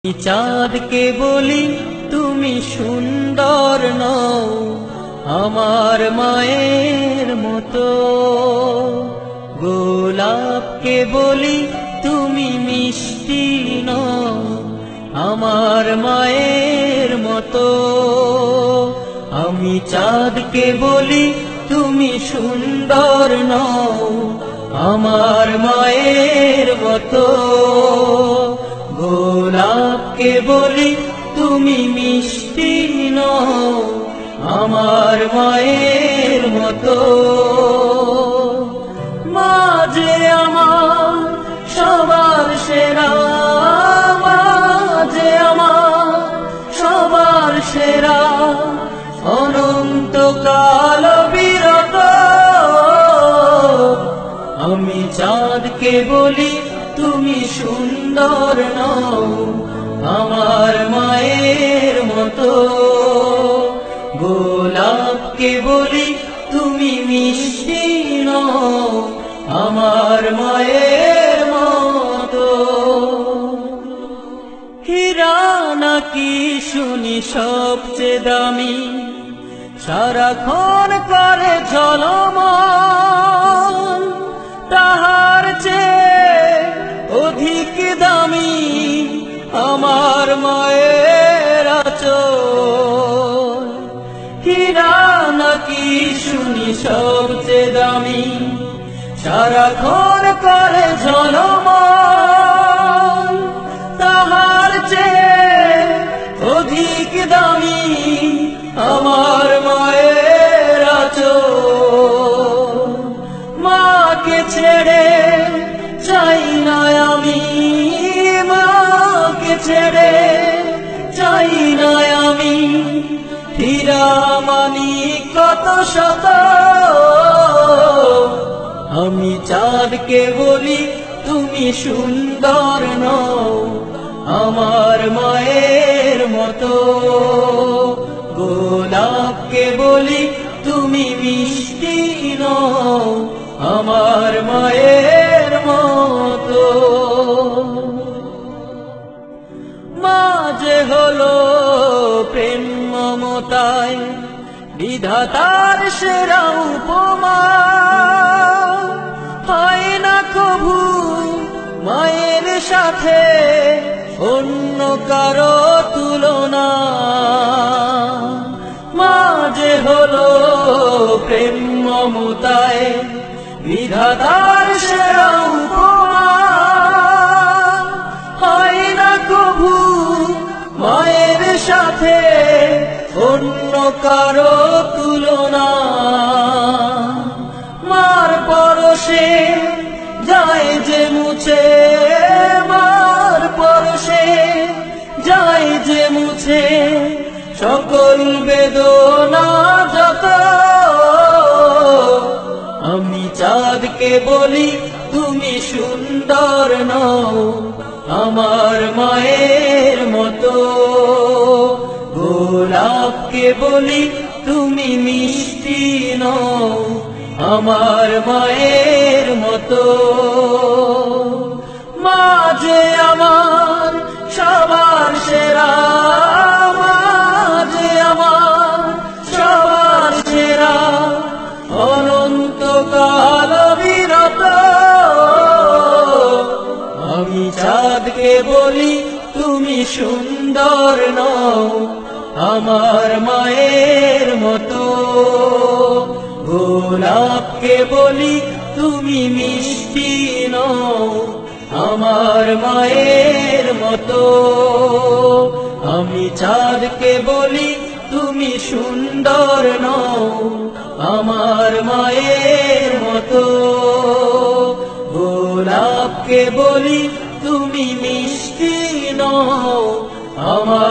চাঁদকে বলি তুমি সুন্দর নও আমার মায়ের মতো, গোলাপকে বলি তুমি মিষ্টি নও আমার মায়ের মতো। আমি চাঁদকে বলি তুমি সুন্দর নও আমার মায়ের মতো, গোলাপকে বলি তুমি মিষ্টি নও আমার মায়ের মতো। মা যে আমার সবার সেরা, মা যে আমার সবার সেরা, অনন্তকাল বিরত। আমি চাঁদকে বলি তুমি সুন্দর নও আমার মায়ের মতো, গোলাপকে বলি তুমি মিষ্টি নও আমার মায়ের মতো। হীরা নাকি শুনি সবচেয়ে দামি, সারাক্ষণ করে ঝলমল, তাহার চেয়ে অধিক দামি আমার মায়ের আঁচল। হীরা নাকি শুনি সবচেয়ে দামি, সারাক্ষণ করে ঝলমল, তাহার চেয়ে অধিক দামি আমার মায়ের আঁচল। মাকে ছেড়ে চাই না আমি, মাকে ছেড়ে চাই না আমি, হীরা মানি কত শত। আমি চাঁদকে বলি তুমি সুন্দর নও আমার মায়ের মতো, গোলাপকে বলি তুমি মিষ্টি নও আমার মায়ের মতো। মা যে হলো প্রেম মমতায় বিধাতার সেরা উপমা, হয় না কভু মায়ের সাথে অন্য কারো তুলনা। মা যে হলো প্রেম মমতায় বিধাতার সেরা উপমা, হয় না কভু মায়ের সাথে অন্য কারো তুলনা। মার পরশে যায় যে মুছে, মার পরশে যায় যে মুছে সকল বেদনা যত। আমি চাঁদকে বলি তুমি সুন্দর নও আমার মায়ের মতো, গোলাপকে বলি তুমি মিষ্টি নও আমার মায়ের মতো। মা যে আমার সবার সেরা, মা যে আমার সবার সেরা, অনন্তকাল বিরত। আমি চাঁদকে বলি তুমি সুন্দর নও আমার মায়ের মতো, গোলাপকে বলি তুমি মিষ্টি নও আমার মায়ের মতো। আমি চাঁদকে বলি তুমি সুন্দর নও আমার মায়ের মতো, গোলাপকে বলি তুমি মিষ্টি নও আমার